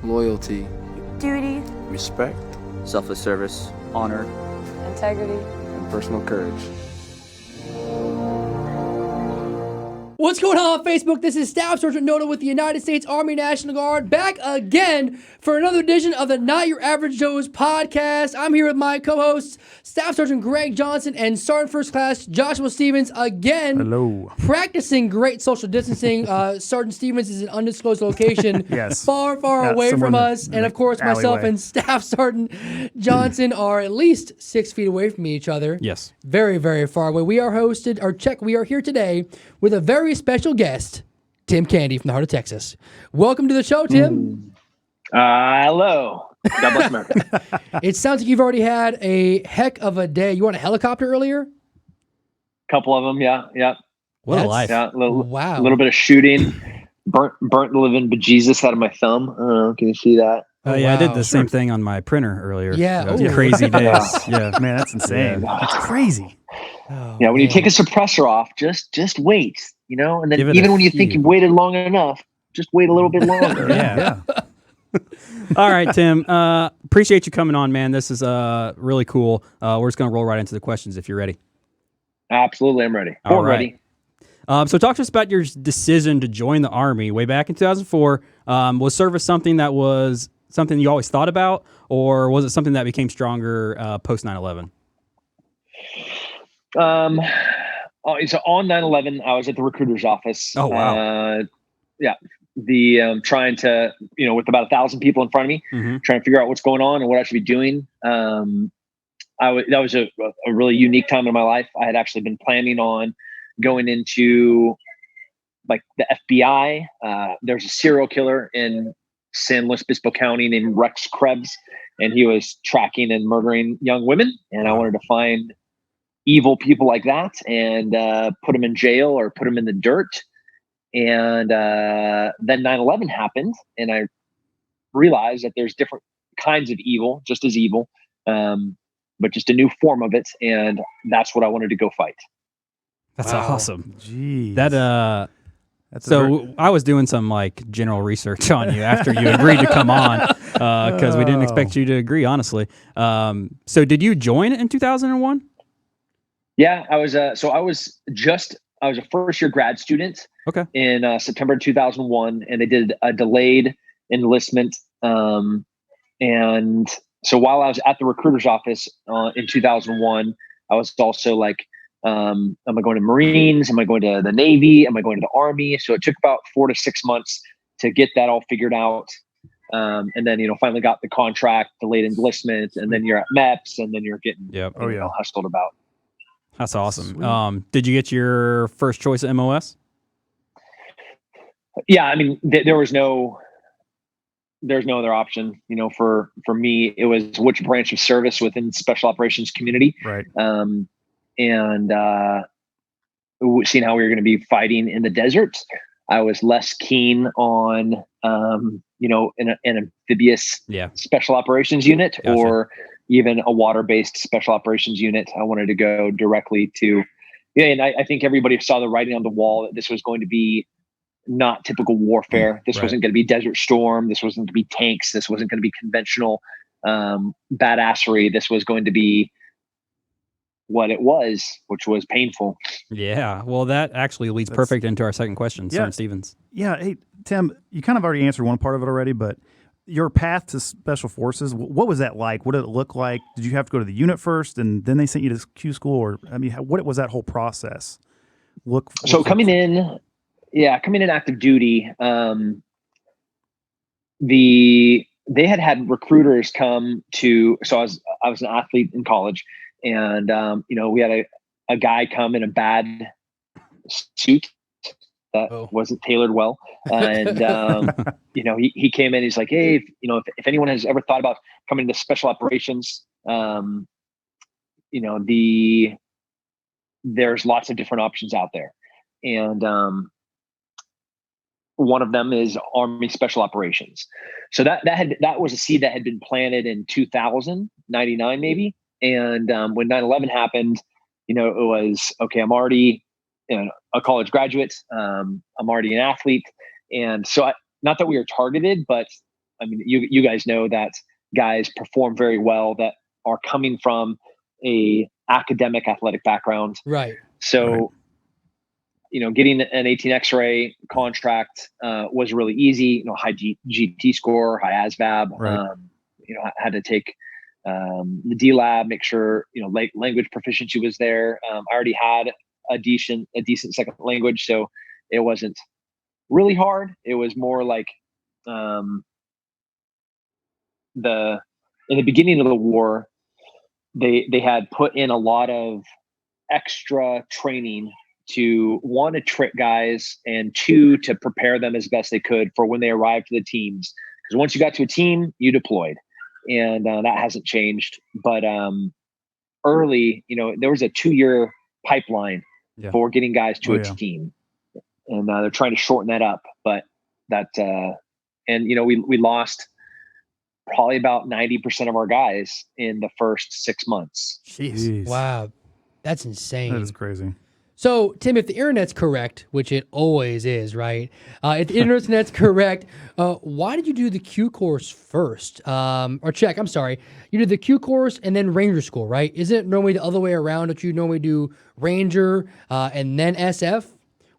loyalty, duty, respect, selfless service, honor, integrity, and personal courage. What's going on Facebook? This is Staff Sergeant Noda with the United States Army National Guard, back again for another edition of the Not Your Average Joe's podcast. I'm here with my co-hosts, Staff Sergeant Greg Johnson and Sergeant First Class Joshua Stevens again. Hello. Practicing great social distancing. Sergeant Stevens is an undisclosed location, Yes. far away from us. And of course, myself alleyway. and Staff Sergeant Johnson are at least 6 feet away from each other. Yes. Very far away. We are we are here today with a very special guest, Tim Candy from the heart of Texas. Welcome to the show, Tim. Hello. God bless America. It sounds like you've already had a heck of a day. You were on a helicopter earlier? Couple of them, yeah. What a life. Yeah, Wow. a little bit of shooting. Burnt the living bejesus out of my thumb. I don't know. Can you see that? Oh, yeah, I did wow. the same thing on my printer earlier. Yeah. It was Ooh. crazy days. Yeah, man, that's insane. Yeah. That's crazy. Oh, Yeah, when you man. take a suppressor off, just wait, and then Give it even a when you think few. you've waited long enough, just wait a little bit longer. Yeah. All right, Tim. Appreciate you coming on, man. This is really cool. We're just going to roll right into the questions if you're ready. Absolutely, I'm ready. All Born right. ready. So talk to us about your decision to join the Army way back in 2004. Was service something that was something you always thought about, or was it something that became stronger post 9/11? So on 9/11, I was at the recruiter's office. Oh, wow. Trying to, with about 1,000 people in front of me, trying to figure out what's going on and what I should be doing. That was a really unique time in my life. I had actually been planning on going into like the FBI. There's a serial killer in San Luis Obispo County named Rex Krebs, and he was tracking and murdering young women. And I wanted to find evil people like that and put them in jail or put them in the dirt. And then 9/11 happened, and I realized that there's different kinds of evil, just as evil, but just a new form of it. And that's what I wanted to go fight. That's Wow. awesome. Jeez. That's so I was doing some like general research on you after you agreed to come on because we didn't expect you to agree, honestly. So did you join in 2001? Yeah, I was a first year grad student. Okay. In September 2001, and they did a delayed enlistment. And so while I was at the recruiter's office in 2001, I was also like, am I going to Marines? Am I going to the Navy? Am I going to the Army? So it took about 4 to 6 months to get that all figured out. And then, finally got the contract, delayed enlistment, and then you're at MEPS, and then you're getting hustled about. That's awesome. Did you get your first choice at MOS? Yeah, I mean, there's no other option. For me, it was which branch of service within special operations community. Right. And seeing how we were going to be fighting in the desert, I was less keen on, an amphibious special operations unit. Gotcha. Or even a water-based special operations unit. I wanted to go directly to, and I think everybody saw the writing on the wall that this was going to be not typical warfare. This wasn't going to be Desert Storm. This wasn't going to be tanks. This wasn't going to be conventional badassery. This was going to be what it was, which was painful. Yeah. Well, that actually leads perfect into our second question, Sergeant Stevens. Yeah. Hey, Tim, you kind of already answered one part of it already, but your path to Special Forces, what was that like? What did it look like? Did you have to go to the unit first and then they sent you to Q school? Or, I mean, what was that whole process? Coming in active duty, they had recruiters come to, so I was an athlete in college, and we had a guy come in a bad suit that wasn't tailored well, and he came in, he's like, hey, if anyone has ever thought about coming to special operations, there's lots of different options out there, and one of them is Army Special Operations. So that was a seed that had been planted in 1999 maybe. And when 9/11 happened, it was, okay, I'm already a college graduate. I'm already an athlete. And so not that we were targeted, but I mean, you guys know that guys perform very well that are coming from a academic athletic background. Right. So, getting an 18 X-ray contract was really easy. High GT score, high ASVAB. Right. I had to take the D lab, make sure language proficiency was there. I already had a decent second language, so it wasn't really hard. It was more like in the beginning of the war, they had put in a lot of extra training to, one, to trick guys, and two, to prepare them as best they could for when they arrived to the teams. Because once you got to a team, you deployed, and that hasn't changed. But early, there was a 2-year pipeline for getting guys to a team, and they're trying to shorten that up. But that, we lost probably about 90% of our guys in the first 6 months. Jeez. Wow. That's insane. That is crazy. So, Tim, if the internet's correct, which it always is, right? If the internet's correct, why did you do the Q course first? I'm sorry. You did the Q course and then Ranger School, right? Isn't it normally the other way around that you normally do Ranger and then SF?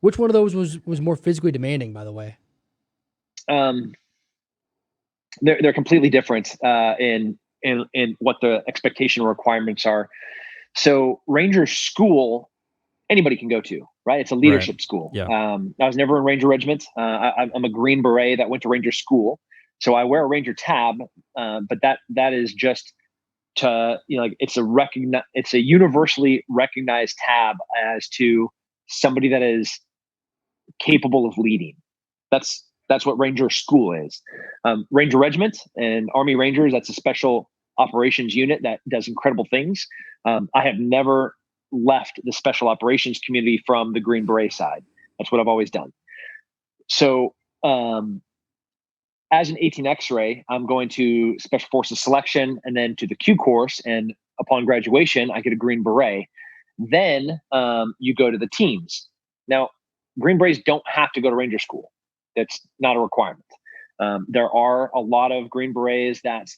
Which one of those was more physically demanding, by the way? They're completely different in what the expectation requirements are. So Ranger School, anybody can go to, right? It's a leadership school. Yeah. I was never in Ranger Regiment. I'm a Green Beret that went to Ranger School. So I wear a Ranger tab, but that is just to, it's a universally recognized tab as to somebody that is capable of leading. That's what Ranger School is. Ranger Regiment and Army Rangers, that's a special operations unit that does incredible things. I have never left the special operations community from the Green Beret side. That's what I've always done. So as an 18 X-ray, I'm going to Special Forces selection and then to the Q course. And upon graduation, I get a Green Beret. Then you go to the teams. Now, Green Berets don't have to go to Ranger School. That's not a requirement. There are a lot of Green Berets that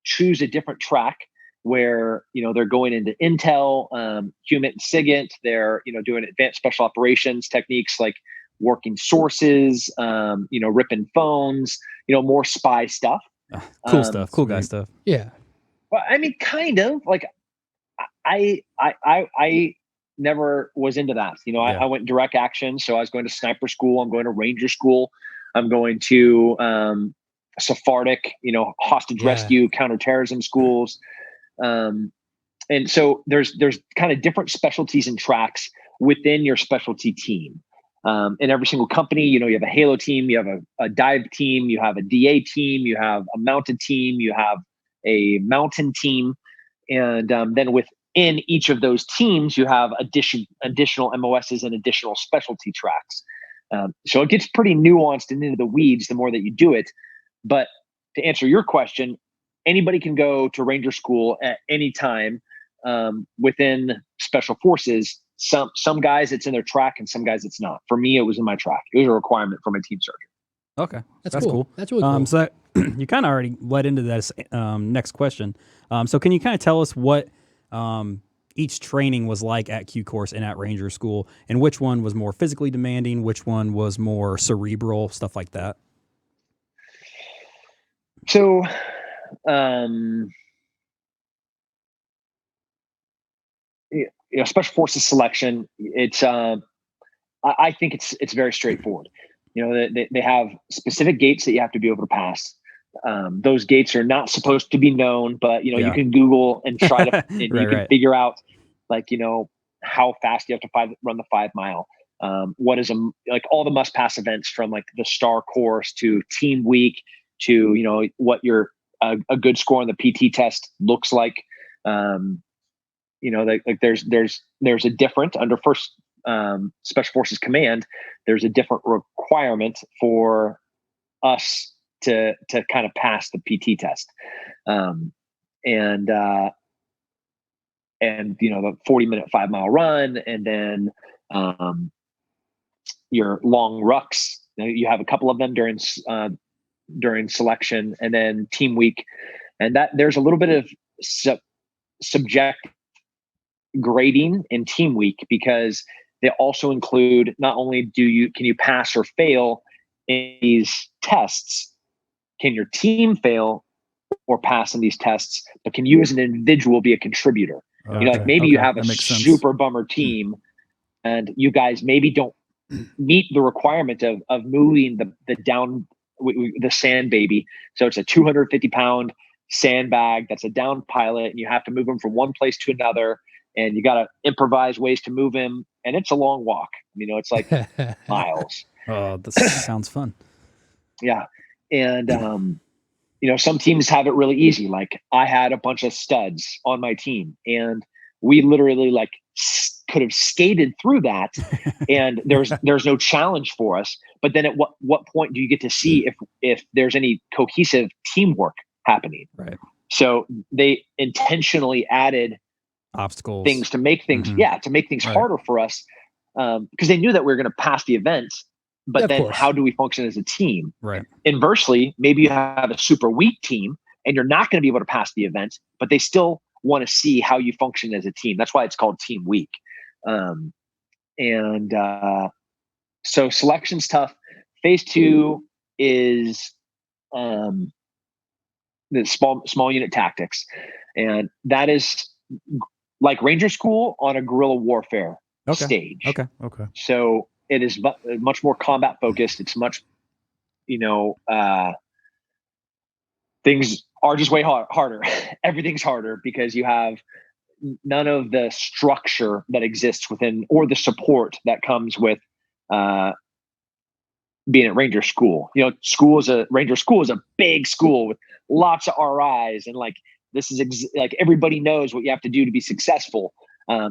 choose a different track where, they're going into intel, HUMINT and SIGINT. They're, doing advanced special operations techniques like working sources, ripping phones, more spy stuff. Cool stuff. Cool guy stuff. Yeah. Well, I mean, kind of like I never was into that. I went direct action. So I was going to sniper school. I'm going to Ranger School. I'm going to Sephardic, hostage rescue, counterterrorism schools. And so there's kind of different specialties and tracks within your specialty team. In every single company, you have a Halo team, you have a dive team, you have a DA team, you have a mounted team, you have a mountain team. And then within each of those teams, you have additional MOSs and additional specialty tracks. So it gets pretty nuanced and into the weeds the more that you do it. But to answer your question, anybody can go to Ranger School at any time within Special Forces. Some guys it's in their track and some guys it's not. For me, it was in my track. It was a requirement for my team sergeant. Okay, that's cool. That's really cool. So you kind of already led into this next question. So can you kind of tell us what each training was like at Q course and at Ranger School, and which one was more physically demanding, which one was more cerebral, stuff like that? So, Special Forces selection, it's I think it's very straightforward. They have specific gates that you have to be able to pass. Those gates are not supposed to be known, but you can Google and try to and you can figure out how fast you have to run the 5 mile. What is all the must pass events from like the STAR course to Team Week to what your a good score on the PT test looks like. There's a different under first Special Forces Command. There's a different requirement for us to kind of pass the PT test, and the 40-minute 5 mile run, and then your long rucks. You have a couple of them during during selection, and then team week. And that there's a little bit of subject grading in team week, because they also include, not only can you pass or fail in these tests, can your team fail or pass in these tests, but can you as an individual be a contributor? Like maybe you have a super bummer team and you guys maybe don't meet the requirement of moving the sand baby. So it's a 250-pound sandbag that's a down pilot, and you have to move him from one place to another, and you got to improvise ways to move him. And it's a long walk. It's like miles. Oh, this sounds fun. Yeah. And, some teams have it really easy. Like I had a bunch of studs on my team, and we literally could have skated through that, and there's no challenge for us. But then at what point do you get to see if there's any cohesive teamwork happening? Right. So they intentionally added obstacles, things to make things, to make things harder for us, because they knew that we were going to pass the event. But then how do we function as a team? Right. Inversely, maybe you have a super weak team and you're not going to be able to pass the event, but they still want to see how you function as a team. That's why it's called Team Week. So selection's tough. Phase 2 is the small unit tactics. And that is like Ranger School on a guerrilla warfare stage. Okay. So it is much more combat focused. It's much, things are just way harder. Everything's harder because you have none of the structure that exists within, or the support that comes with being at Ranger School. Ranger School is a big school with lots of RIs, and this is everybody knows what you have to do to be successful.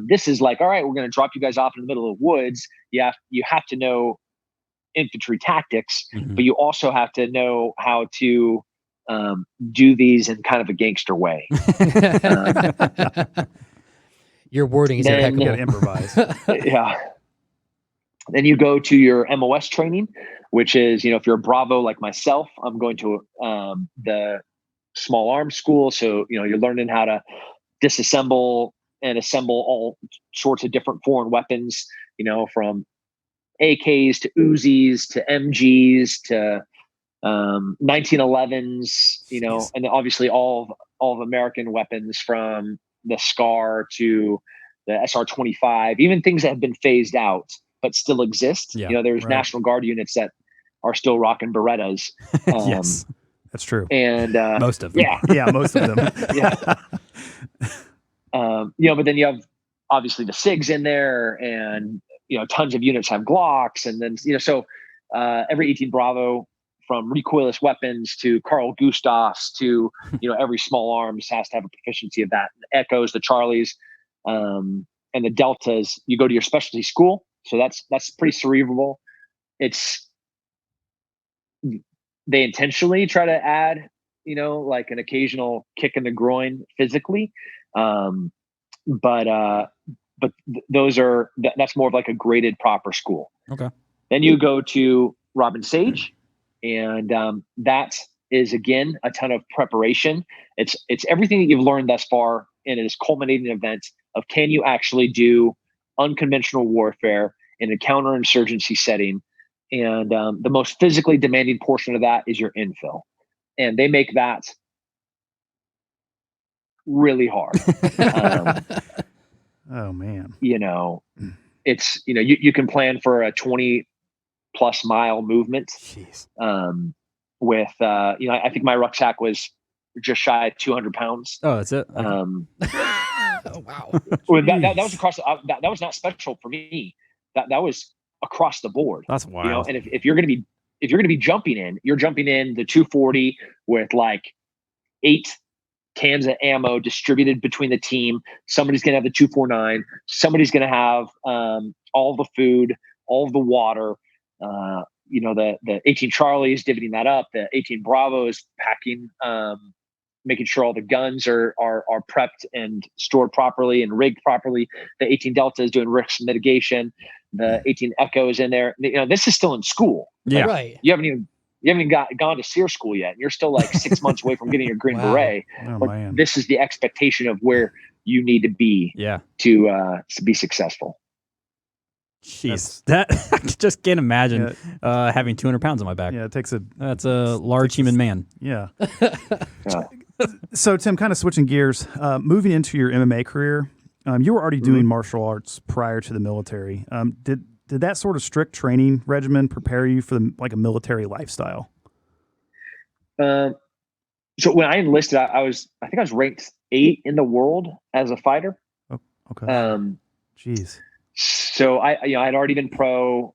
This is all right, we're going to drop you guys off in the middle of the woods. You have to know infantry tactics, but you also have to know how to do these in kind of a gangster way. Your wording is impeccable. Improvise. Yeah. Then you go to your MOS training, which is, if you're a Bravo like myself, I'm going to the small arms school. So, you're learning how to disassemble and assemble all sorts of different foreign weapons, from AKs to Uzis to MGs to 1911s, and obviously all of American weapons, from the SCAR to the SR-25, even things that have been phased out but still exist. Yeah, there's National Guard units that are still rocking Berettas. Yes, that's true. And most of them. Yeah, most of them. Yeah. But then you have obviously the SIGs in there, and tons of units have Glocks, and then so every 18 Bravo, from recoilless weapons to Carl Gustavs to every small arms has to have a proficiency of that. The Echoes, the Charlies, and the Deltas. You go to your specialty school, so that's pretty cerebral. They intentionally try to add an occasional kick in the groin physically. But that's more of a graded proper school. Okay. Then you go to Robin Sage, and that is again a ton of preparation. It's everything that you've learned thus far, and it is culminating event of, can you actually do unconventional warfare in a counterinsurgency setting? And the most physically demanding portion of that is your infill, and they make that really hard. Oh man. It's, you can plan for a 20+ mile movement. Jeez. With, I think my rucksack was just shy of 200 pounds. Oh, that's it. Okay. Oh, wow. that was across, that was not special for me. That was across the board. That's wild. And if you're going to be jumping in, you're jumping in the 240 with 8 cans of ammo distributed between the team. Somebody's going to have the 249. Somebody's going to have all the food, all of the water. The 18 Charlies divvying that up. The 18 Bravos packing, making sure all the guns are prepped and stored properly and rigged properly. The 18 Delta is doing risk mitigation. The 18 Echo is in there. This is still in school. Yeah. Right. You haven't You haven't gone to SEER school yet. And you're still like 6 months away from getting your Green Wow. Beret. Oh Like, man. this is the expectation of where you need to be Yeah. to be successful. Jeez, that I just can't imagine having 200 pounds on my back. Yeah, it takes a That's a large human man. yeah. Yeah. So Tim, kind of switching gears, moving into your MMA career, you were already doing martial arts prior to the military. Did that sort of strict training regimen prepare you for like a military lifestyle? So when I enlisted, I think I was ranked 8 in the world as a fighter. Okay. Jeez. So I'd already been pro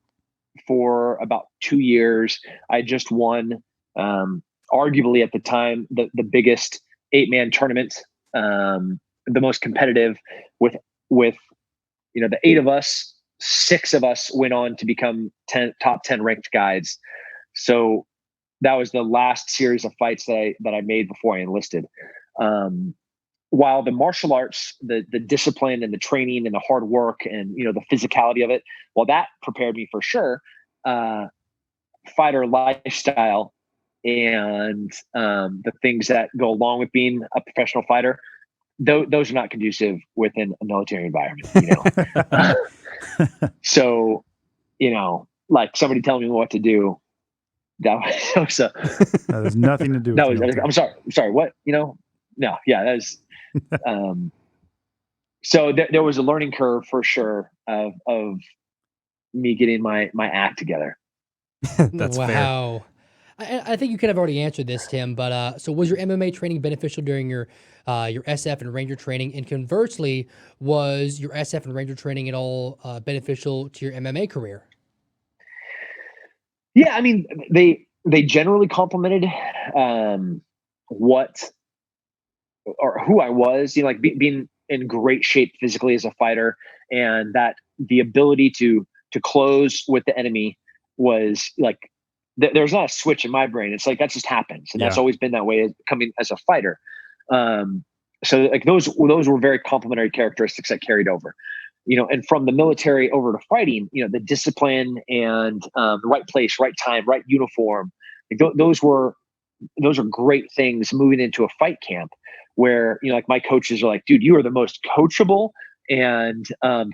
for about 2 years. I just won, arguably at the time, the biggest 8-man tournament, the most competitive with the 8 of us, 6 of us went on to become top 10 ranked guys. So that was the last series of fights that I made before I enlisted. While the martial arts, the discipline and the training and the hard work and the physicality of it, well, that prepared me for sure. Fighter lifestyle and the things that go along with being a professional fighter, those are not conducive within a military environment. So, like somebody telling me what to do, that was That has nothing to do with that the was. military. I'm sorry. What? No. Yeah, that was. So there was a learning curve for sure of me getting my act together. That's fair. Wow. I think you could have already answered this, Tim, but so was your MMA training beneficial during your SF and Ranger training? And conversely, was your SF and Ranger training at all beneficial to your MMA career? Yeah, I mean, they generally complemented what or who I was, like being in great shape physically as a fighter, and that the ability to close with the enemy was like, there's not a switch in my brain. It's like, that just happens. And that's always been that way coming as a fighter. So like those were very complementary characteristics that carried over, and from the military over to fighting, the discipline and the right place, right time, right uniform. Like those are great things moving into a fight camp where, like my coaches are like, dude, you are the most coachable and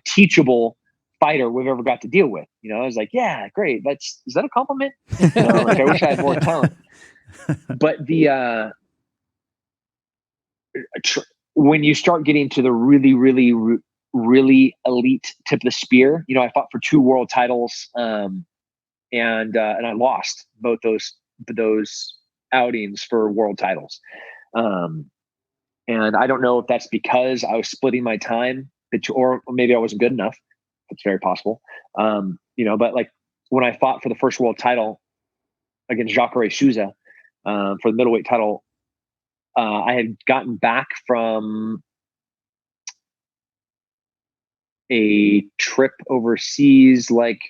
teachable fighter we've ever got to deal with. I was like, yeah, great. Is that a compliment? Like I wish I had more talent. But when you start getting to the really, really, really elite tip of the spear, I fought for 2 world titles, and I lost both those outings for world titles. And I don't know if that's because I was splitting my time, or maybe I wasn't good enough. It's very possible. But like when I fought for the first world title against Jacare Souza for the middleweight title, I had gotten back from a trip overseas like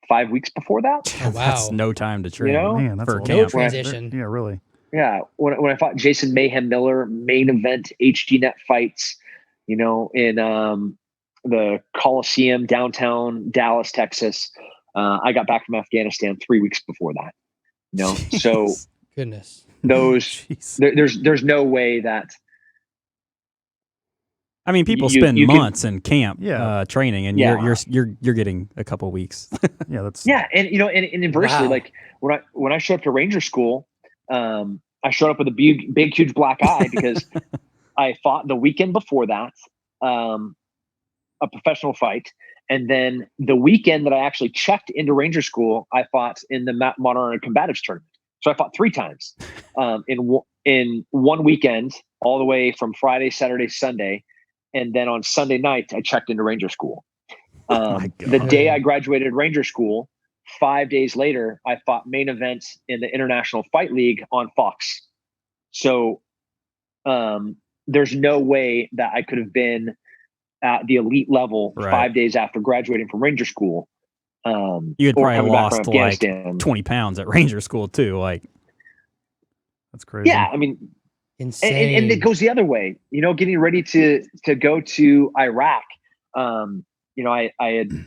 5 weeks before that. Oh, wow. That's no time to train. Man, that's for a camp. No transition. Yeah, really. Yeah, when I fought Jason Mayhem Miller, main event HDNet fights, in the Coliseum downtown Dallas, Texas. I got back from Afghanistan 3 weeks before that. So Goodness. those Jeez. there's no way that. I mean, people You spend can- months in camp Yeah. training, and Yeah. you're getting a couple weeks. Yeah, that's Yeah, and and inversely, Wow. like when I showed up to Ranger School, I showed up with a big huge black eye because I fought the weekend before that, a professional fight, and then the weekend that I actually checked into Ranger School, I fought in the Modern Combatives tournament. So I fought 3 times in one weekend, all the way from Friday, Saturday, Sunday, and then on Sunday night I checked into Ranger School. The day I graduated Ranger School, 5 days later, I fought main event in the International Fight League on Fox. So there's no way that I could have been at the elite level Right. 5 days after graduating from Ranger School. You had or probably coming back from lost like Afghanistan. 20 pounds at Ranger School too. Like, that's crazy. Yeah, I mean, Insane. and it goes the other way. Getting ready to go to Iraq. I had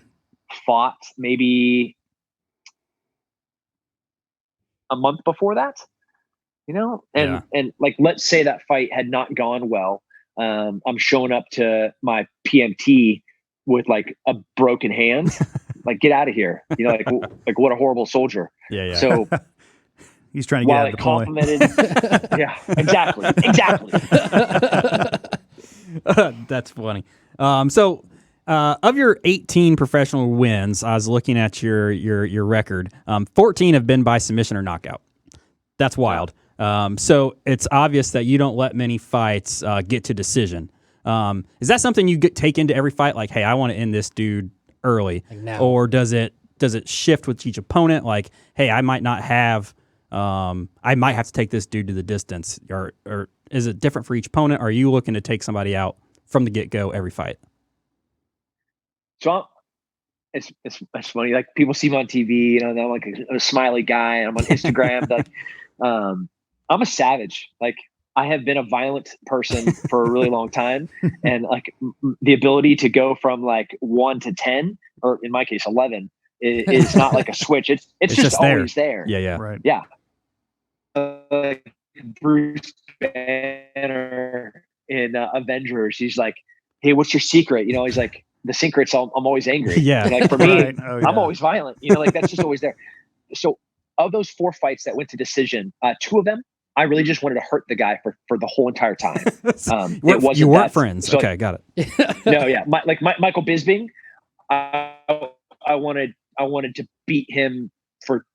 fought maybe a month before that, and Yeah. and like, let's say that fight had not gone well. I'm showing up to my PMT with like a broken hand. Like, get out of here. Like what a horrible soldier. Yeah. So He's trying to get while out of it the point. complimented, yeah, exactly. That's funny. So of your 18 professional wins, I was looking at your record. 14 have been by submission or knockout. That's wild. So it's obvious that you don't let many fights get to decision. Is that something you take into every fight? Like, hey, I want to end this dude early, Like now. or does it shift with each opponent? Like, hey, I might have to take this dude to the distance, or is it different for each opponent? Or are you looking to take somebody out from the get go every fight? So it's funny. Like, people see me on TV, and I'm like a smiley guy. I'm on Instagram. Like, I'm a savage. Like, I have been a violent person for a really long time, and like the ability to go from like 1 to 10, or in my case 11, is not like a switch. It's just always there. Yeah. Right. Yeah. Bruce Banner in Avengers, he's like, "Hey, what's your secret?" He's like, "The secret's I'm always angry." Yeah. Like, for me, Right. Oh, yeah. I'm always violent. Like, that's just always there. So of those 4 fights that went to decision, 2 of them, I really just wanted to hurt the guy for the whole entire time. You weren't friends. So, Okay, got it. no, yeah, Michael Bisping, I wanted to beat him for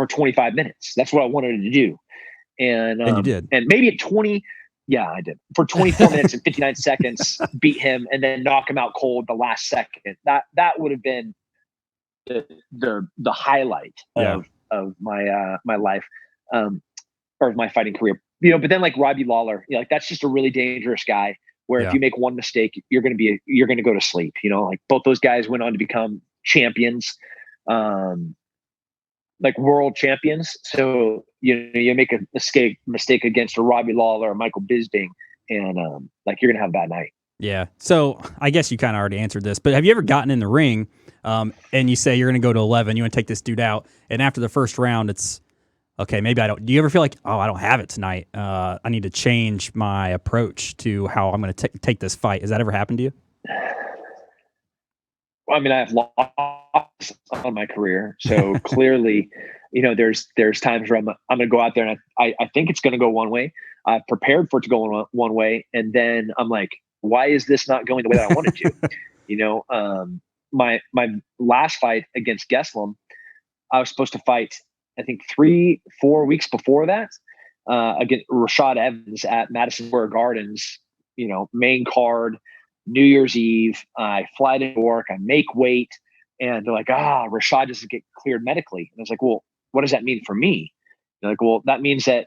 25 minutes. That's what I wanted to do, and you did. And maybe at 20, yeah, I did, for 24 minutes and 59 seconds, beat him, and then knock him out cold the last second. That would have been the highlight of my life. Or of my fighting career, but then like Robbie Lawler, like, that's just a really dangerous guy where if you make one mistake, you're going to go to sleep. Like, both those guys went on to become champions, like world champions. So, you make a mistake against a Robbie Lawler or Michael Bisping, and like, you're going to have a bad night. Yeah. So I guess you kind of already answered this, but have you ever gotten in the ring and you say you're going to go to 11, you want to take this dude out, and after the first round, it's okay, maybe I don't. Do you ever feel like, oh, I don't have it tonight. I need to change my approach to how I'm going to take this fight. Has that ever happened to you? Well, I mean, I have lost on my career, so clearly, there's times where I'm going to go out there and I think it's going to go one way. I've prepared for it to go one way, and then I'm like, why is this not going the way that I want it to? My last fight against Geslam, I was supposed to fight, I think 3-4 weeks before that, against Rashad Evans at Madison Square Gardens, main card, New Year's Eve. I fly to New York, I make weight, and they're like, Rashad doesn't get cleared medically. And I was like, well, what does that mean for me? They're like, well, that means that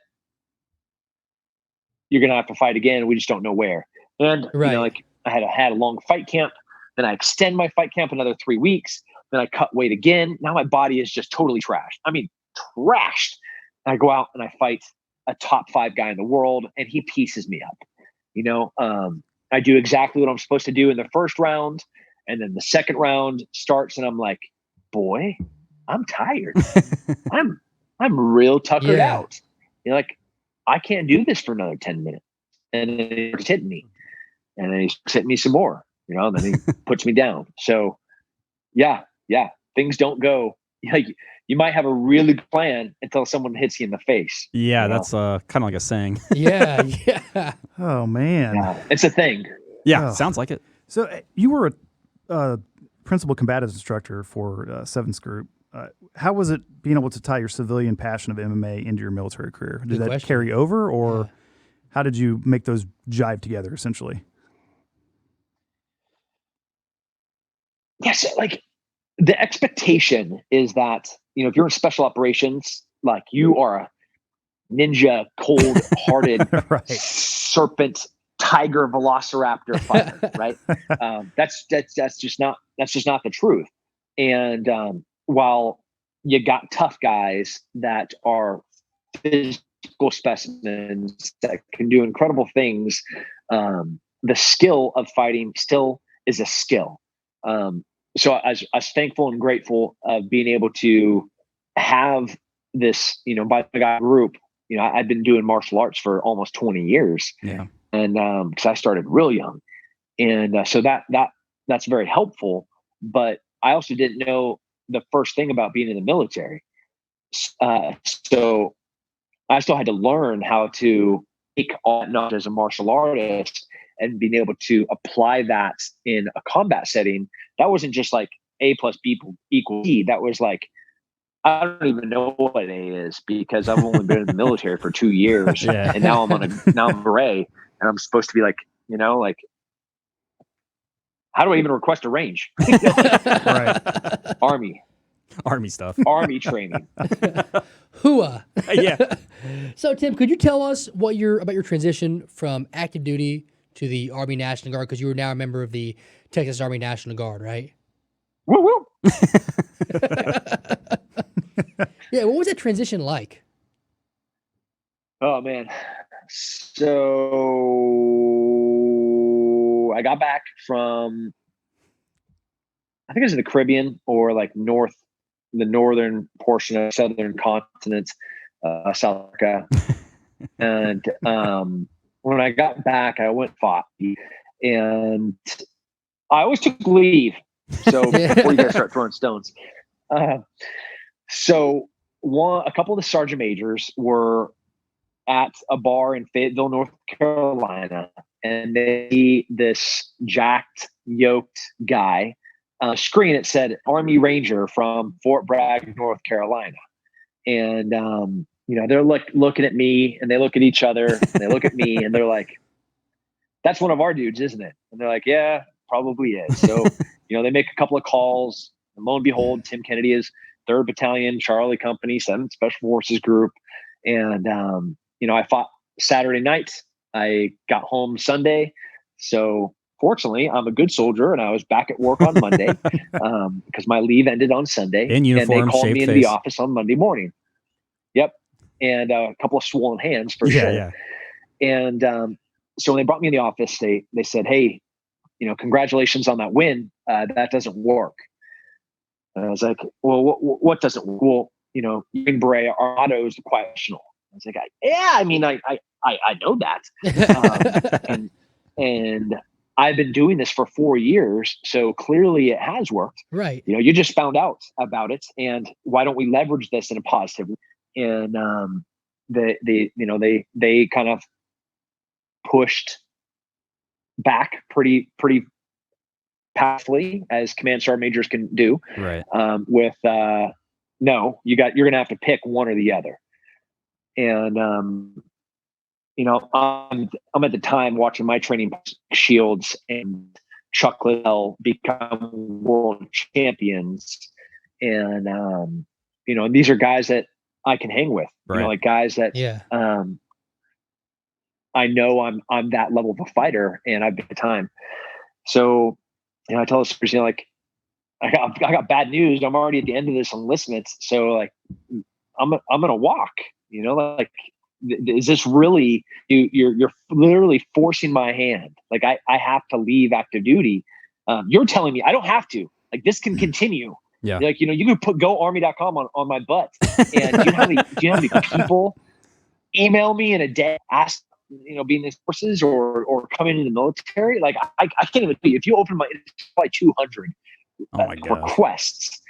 you're going to have to fight again. We just don't know where. And, Right. like, I had a long fight camp. Then I extend my fight camp another 3 weeks. Then I cut weight again. Now my body is just totally trashed. I mean, trashed. And I go out and I fight a top 5 guy in the world, and he pieces me up. I do exactly what I'm supposed to do in the first round, and then the second round starts, and I'm like, boy, I'm tired. I'm real tuckered Yeah. out. Like, I can't do this for another 10 minutes. And then he's hitting me, and then he's hitting me some more. Then he puts me down. So, yeah, things don't go. Like, you might have a really good plan until someone hits you in the face. Yeah, that's kind of like a saying. Yeah. Oh man. Yeah, it's a thing. Yeah, Oh. sounds like it. So you were a principal combative instructor for Sevens Group. How was it being able to tie your civilian passion of MMA into your military career? Did Good that question. carry over, or Yeah. how did you make those jive together? Essentially, Yes, like, the expectation is that, if you're in special operations, like, you are a ninja, cold-hearted right? serpent, tiger, velociraptor fighter, right? That's just not the truth. And while you got tough guys that are physical specimens that can do incredible things, the skill of fighting still is a skill. So I was thankful and grateful of being able to have this, by the guy group, I'd been doing martial arts for almost 20 years. Yeah. And because I started real young. And so that's very helpful. But I also didn't know the first thing about being in the military. So I still had to learn how to take on not as a martial artist and being able to apply that in a combat setting. That wasn't just like A plus B equals C. That was like, I don't even know what A is because I've only been in the military for 2 years. Yeah. And now I'm a beret and I'm supposed to be like, like, how do I even request a range? Right. Army stuff. Army training. Hooah. Yeah. So, Tim, could you tell us about your transition from active duty to the Army National Guard? Because you are now a member of the Texas Army National Guard, right? Woo woo. Yeah, what was that transition like? Oh man. So I got back from, I think it was in the Caribbean or like the northern portion of southern continent, South Africa. And when I got back, I went fought, and I always took leave. So before you guys start throwing stones, so a couple of the sergeant majors were at a bar in Fayetteville, North Carolina, and they see this jacked, yoked guy. Screen, it said Army Ranger from Fort Bragg, North Carolina. And, they're looking at me and they look at each other and they look at me and they're like, that's one of our dudes, isn't it? And they're like, yeah, probably is. So, they make a couple of calls and lo and behold, Tim Kennedy is 3rd Battalion, Charlie Company, 7th Special Forces Group. And, I fought Saturday night. I got home Sunday. So fortunately, I'm a good soldier, and I was back at work on Monday because my leave ended on Sunday. In uniform, and they called me shaved into the face. office on Monday morning. Yep, and a couple of swollen hands for sure. Yeah. And so when they brought me in the office, they said, "Hey, congratulations on that win. That doesn't work." And I was like, "Well, what doesn't work?" Well, Green Beret, our motto is the quiet professional. I was like, "Yeah, I mean, I know that." And I've been doing this for 4 years, so clearly it has worked. Right. You just found out about it, and why don't we leverage this in a positive? And they kind of pushed back pretty powerfully, as command sergeant majors can do. Right. With no, you're gonna have to pick one or the other. And I'm at the time watching my training Shields and Chuck Liddell become world champions. And, these are guys that I can hang with, Right. like guys that, Yeah. I know I'm that level of a fighter, and I've been at the time. So, I tell the stories, like I got bad news. I'm already at the end of this enlistment. So like, I'm going to walk, like, is this really you're literally forcing my hand? Like I have to leave active duty. You're telling me I don't have to, like, this can continue. Yeah. Like, you could put goarmy.com on my butt. And do you know how many people email me in a day, ask, being in the forces or coming into the military? Like I can't even tell you, if you open it's probably 200 Oh my gosh. requests.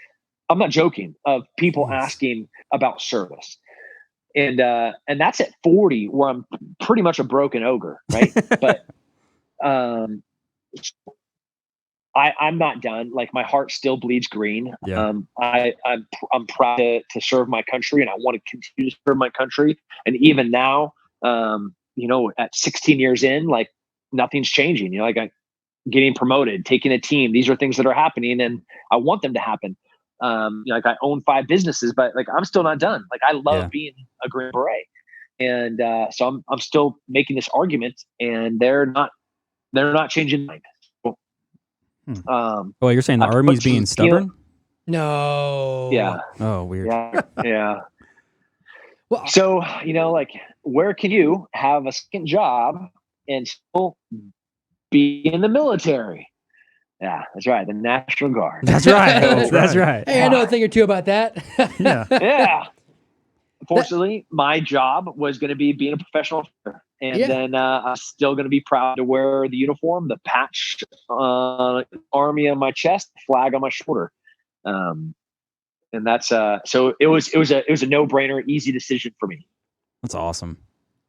I'm not joking, of people asking about service. And that's at 40, where I'm pretty much a broken ogre, right? But I'm not done. Like, my heart still bleeds green. Yeah. I'm proud to serve my country, and I want to continue to serve my country. And even now, at 16 years in, like, nothing's changing. Like, I'm getting promoted, taking a team. These are things that are happening, and I want them to happen. Like, I own 5 businesses, but like, I'm still not done. Like, I love being a Green Beret. And so I'm still making this argument, and they're not changing my mind. Well, you're saying the Army's being stubborn? No. Yeah. Oh, weird. Yeah. Well, So, like, where can you have a second job and still be in the military? Yeah, that's right. The National Guard. That's right. That's That's right. right. hey, I know a thing or two about that. Yeah. Yeah. fortunately, my job was going to be being a professional fighter. And Yeah. then I'm still going to be proud to wear the uniform, the patch, Army on my chest, flag on my shoulder. And that's so it was a no-brainer, easy decision for me. That's awesome.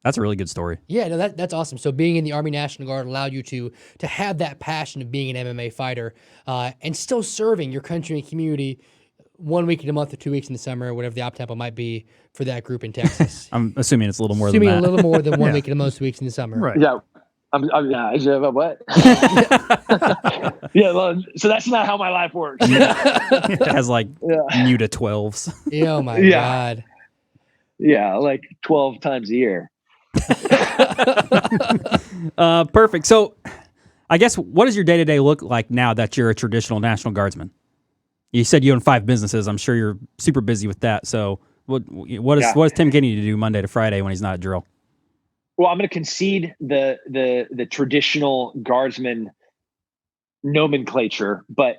That's a really good story. Yeah, no, that's awesome. So being in the Army National Guard allowed you to have that passion of being an MMA fighter and still serving your country and community 1 week in a month or 2 weeks in the summer, whatever the op tempo might be for that group in Texas. I'm assuming it's a little more Assuming than a that. little more than 1 Yeah. week in a month, 2 weeks in the summer. Right. Yeah. What? Yeah. Well, so that's not how my life works. It has like new to 12s. Oh my Yeah. God. Yeah, like 12 times a year. Perfect. So I guess what does your day-to-day look like now that you're a traditional National Guardsman? You said you own 5 businesses. I'm sure you're super busy with that. So what does Tim Kinney to do Monday to Friday when he's not at drill? Well, I'm going to concede the traditional guardsman nomenclature, but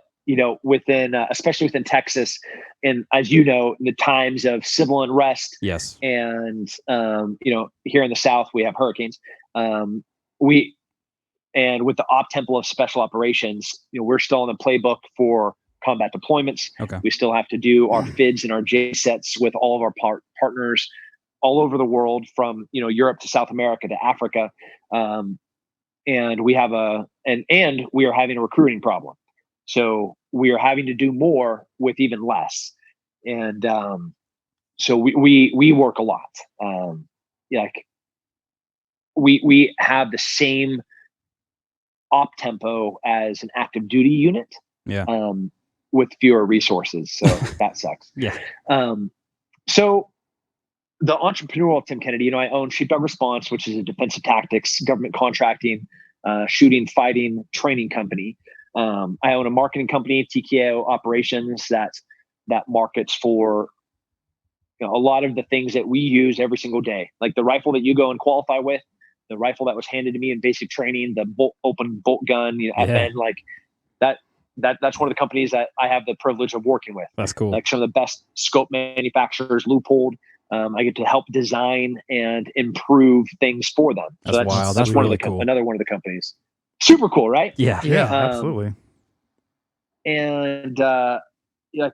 within especially within Texas, and as you know, in the times of civil unrest, Yes. and here in the South we have hurricanes. And with the op tempo of special operations, we're still in the playbook for combat deployments. Okay. We still have to do our FIDs and our J sets with all of our partners all over the world, from Europe to South America to Africa, and we have and we are having a recruiting problem. So we are having to do more with even less, and so we work a lot. Like we have the same op tempo as an active duty unit. Yeah. With fewer resources, so that sucks. Yeah. So the entrepreneurial Tim Kennedy, I own Sheepdog Response, which is a defensive tactics, government contracting, shooting, fighting, training company. I own a marketing company, TKO Operations, that markets for a lot of the things that we use every single day, like the rifle that you go and qualify with, the rifle that was handed to me in basic training, the open bolt gun, FN, like that. That's one of the companies that I have the privilege of working with. That's cool. Like some of the best scope manufacturers, Leupold. I get to help design and improve things for them. That's wild. That's one really of the cool. another one of the companies. Super cool, right? Yeah. Yeah, Um, absolutely. And like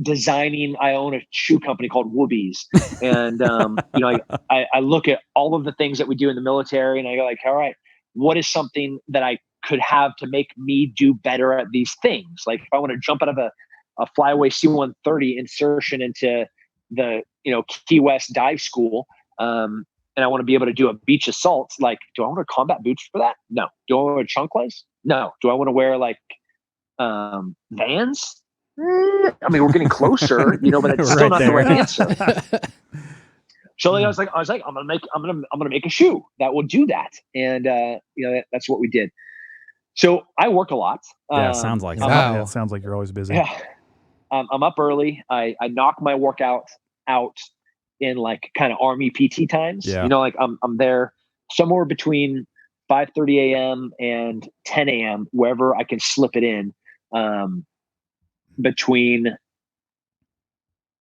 designing, I own a shoe company called Woobies, and I look at all of the things that we do in the military, and I go like, all right, what is something that I could have to make me do better at these things? Like if I want to jump out of a flyaway C-130 insertion into the Key West dive school, and I want to be able to do a beach assault, like, do I want to combat boots for that? No. Do I want to chunkless? No. Do I want to wear like Vans? I mean, we're getting closer, but it's still Right not there. the right answer. So I was like, I'm gonna make a shoe that will do that, and that's what we did. So I work a lot. Yeah, sounds like it. Wow. Yeah, it sounds like you're always busy. Yeah, I'm up early. I knock my workout out in like kind of Army PT times. Yeah. Like I'm there somewhere between 5:30 a.m. and 10 a.m. wherever I can slip it in, between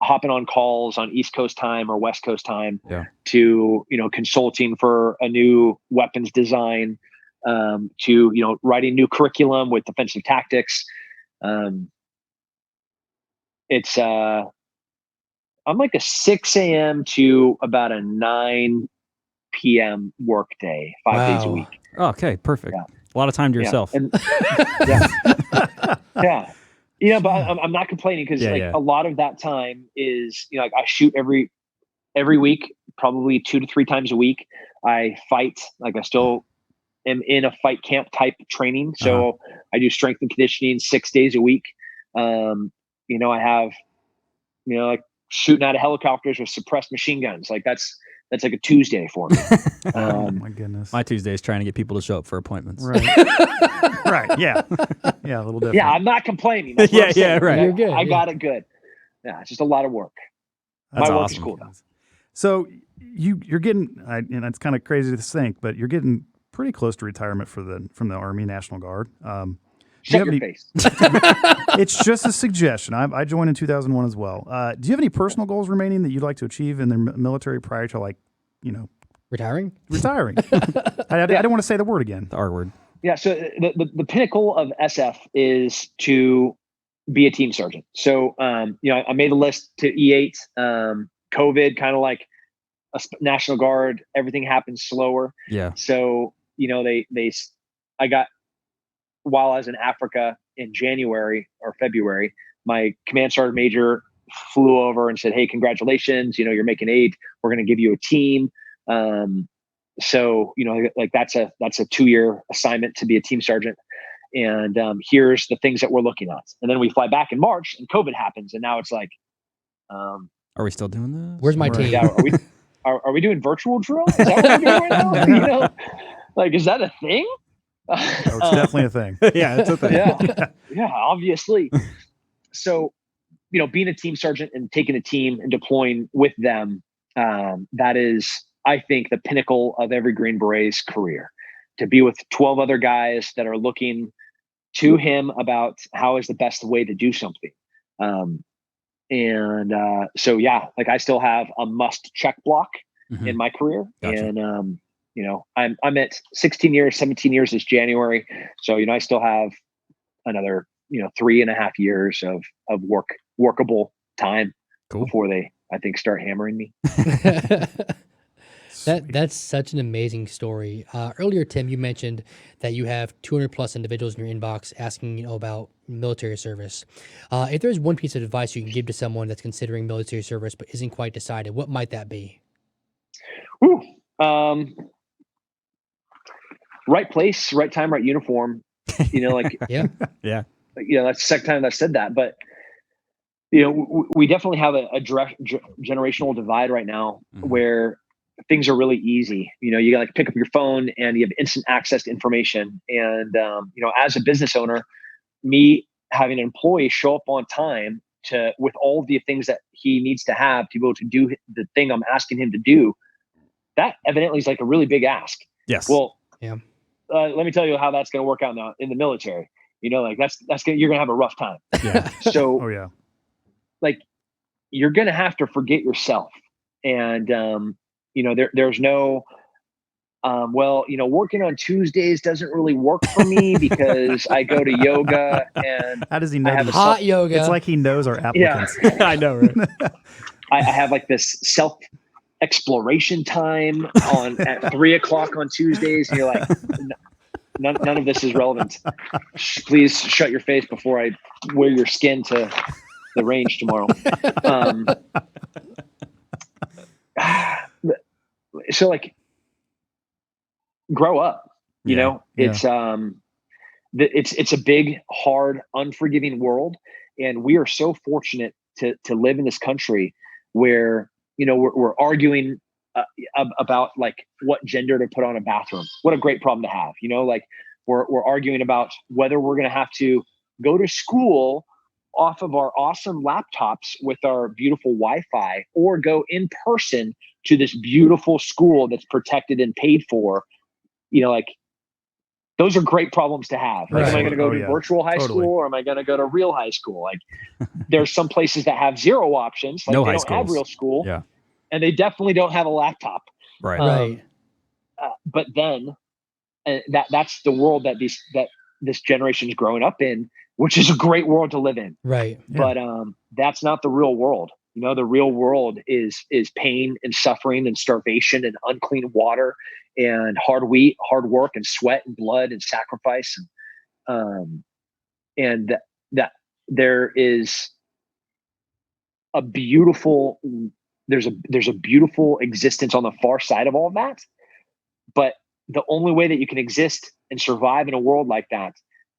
hopping on calls on East Coast time or West Coast time, to consulting for a new weapons design, to writing new curriculum with defensive tactics. It's I'm like a 6 a.m. to about a 9 p.m. work day, 5 days a Wow. week. Okay, perfect. Yeah. A lot of time to yourself. And, yeah. Yeah, but I'm not complaining, because a lot of that time is, like I shoot every week, probably 2 to 3 times a week. I fight, like I still am in a fight camp type training. So I do strength and conditioning 6 days a week. I have, like shooting out of helicopters with suppressed machine guns. Like that's like a Tuesday for me. Oh my goodness. My Tuesday is trying to get people to show up for appointments. Right. Right. Yeah. Yeah. A little different. Yeah, I'm not complaining. That's what I'm saying. right. You're good, I yeah. got it good. Yeah, it's just a lot of work. That's My work awesome. is cool though. So you're getting, and it's kind of crazy to think, but you're getting pretty close to retirement from the Army National Guard. Do you Shut have your any- face. It's just a suggestion. I joined in 2001 as well. Do you have any personal goals remaining that you'd like to achieve in the military prior to, like, Retiring? retiring? I don't want to say the word again. The R word. Yeah. So the pinnacle of SF is to be a team sergeant. So, I made a list to E8, COVID, kind of like National Guard, everything happens slower. Yeah. So, I got, while I was in Africa in January or February, my command sergeant major flew over and said, "Hey, congratulations, you're making 8. We're going to give you a team." So, that's a 2-year assignment to be a team sergeant. And here's the things that we're looking at. And then we fly back in March and COVID happens. And now it's like, Are we still doing this? Where's my Right. team? yeah, are we doing virtual drill? Is that what we're doing right now? Like, is that a thing? Oh, it's definitely a thing. Yeah, it's a thing. Yeah, obviously. So, being a team sergeant and taking a team and deploying with them, that is, I think, the pinnacle of every Green Beret's career. To be with 12 other guys that are looking to him about how is the best way to do something. So, yeah, like, I still have a must check block in my career. Gotcha. And, I'm at 16 years, 17 years this January. So, I still have another, 3.5 years of workable time Cool. before they, I think, start hammering me. That's such an amazing story. Earlier, Tim, you mentioned that you have 200 plus individuals in your inbox asking about military service. If there's one piece of advice you can give to someone that's considering military service but isn't quite decided, what might that be? Whew. Right place, right time, right uniform. Yeah. Yeah. That's the second time I've said that, but we definitely have a generational divide right now where things are really easy. You got, like, pick up your phone and you have instant access to information. And, as a business owner, me having an employee show up on time with all the things that he needs to have to be able to do the thing I'm asking him to do, that evidently is like a really big ask. Yes. Well, Yeah. Let me tell you how that's going to work out now in the military. That's you're going to have a rough time. Yeah. So, Oh, yeah. like, you're going to have to forget yourself. And, there's no, working on Tuesdays doesn't really work for me because I go to yoga and How does he know I have this? a Hot yoga. It's like he knows our applicants. I know, right? I have like this self exploration time at 3:00 on Tuesdays. And you're like, none of this is relevant. Please shut your face before I wear your skin to the range tomorrow. So, like, grow up. It's it's a big, hard, unforgiving world, and we are so fortunate to live in this country where we're arguing about, like, what gender to put on a bathroom. What a great problem to have. Like, we're arguing about whether we're going to have to go to school off of our awesome laptops with our beautiful Wi-Fi, or go in person to this beautiful school that's protected and paid for. Like, those are great problems to have. Like, am I going to go to virtual high school, or am I going to go to real high school? Like, there's some places that have 0 options. Like, No they high don't have schools. real school. Yeah. And they definitely don't have a laptop. Right. Right. But then that's the world that this generation is growing up in, which is a great world to live in. Right. Yeah. But that's not the real world. The real world is pain and suffering and starvation and unclean water and hard work and sweat and blood and sacrifice. And that there is a beautiful, there's a beautiful existence on the far side of all of that. But the only way that you can exist and survive in a world like that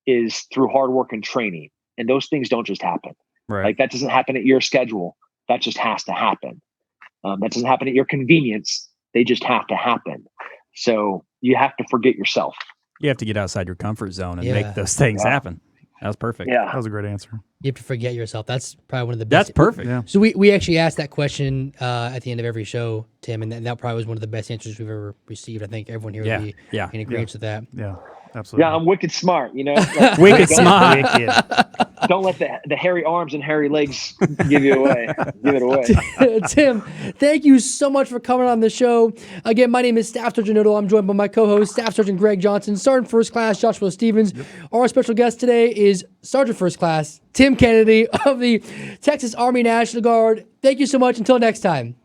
is through hard work and training. And those things don't just happen. Right. Like, that doesn't happen at your schedule. That just has to happen. That doesn't happen at your convenience. They just have to happen. So you have to forget yourself. You have to get outside your comfort zone and Yeah. make those things happen. That was perfect. Yeah. That was a great answer. You have to forget yourself. That's probably one of the That's best. perfect. Yeah. So we actually asked that question at the end of every show, Tim, and that probably was one of the best answers we've ever received. I think everyone here Yeah, would be yeah. in agreement with that. Yeah, absolutely. Yeah, I'm wicked smart. Like, Wicked don't- smart. Wicked. Don't let the hairy arms and hairy legs give you away. Give it away. Tim, thank you so much for coming on the show. Again, my name is Staff Sergeant Noodle. I'm joined by my co-host, Staff Sergeant Greg Johnson, Sergeant First Class Joshua Stevens. Our special guest today is Sergeant First Class Tim Kennedy of the Texas Army National Guard. Thank you so much. Until next time.